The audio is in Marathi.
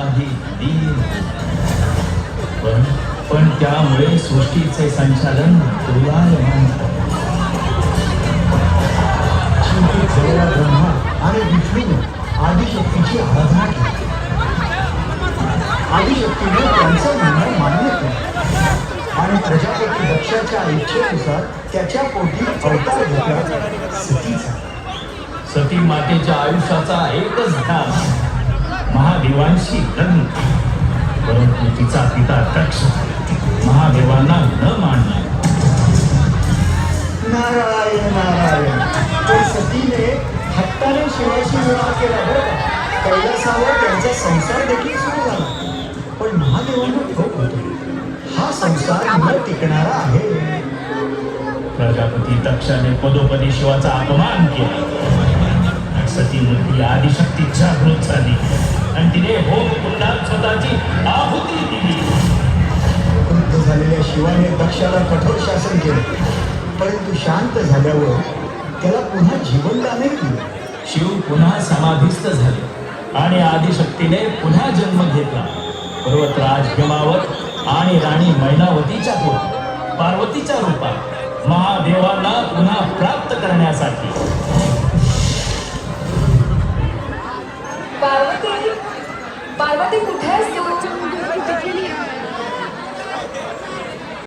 समाधी लीन. पण त्यामुळे सृष्टीचे संचालन दोलायमान झाले. शेवटी जवळला ब्रह्मा आणि विष्णूने आदिशक्तीची आराधना केली. आदिशक्तीने त्यांचं म्हणणं मान्य केलं आणि प्रजापती दक्षाच्या इच्छेनुसार त्याच्या पोटी अवतार घेतला सतीचा. सती मातेच्या आयुष्याचा एकच ध्यान महादेवांशी लग्न. परंतु तिचा पिता दक्ष महादेवांना न मानला. नारायण नारायण. तर सतीने हट्टाने शिवाशी विवाह केला बरं. कैलासावर त्यांचा संसार देखील सुरू झाला. पण महादेवांना ठाऊक होतं हा संसार न टिकणारा आहे. प्रजापती दक्षाने पदोपदी शिवाचा अपमान केला. सतीमूर्ती आदिशक्ती जागृत झाली आणि तिने होम कुंडात स्वतःची आहुती दिली. क्रुद्ध झालेल्या शिवाने दक्षाला कठोर शासन केले. परंतु शांत झाल्यावर त्याला पुन्हा जीवनदानही दिले. शिव पुन्हा समाधीस्थ झाले आणि आदिशक्तीने पुन्हा जन्म घेतला. पर्वतराज हिमावत आणि राणी मैनावतीच्या पोटी पार्वतीच्या रूपात महादेवांना पुन्हा प्राप्त करण्यासाठी.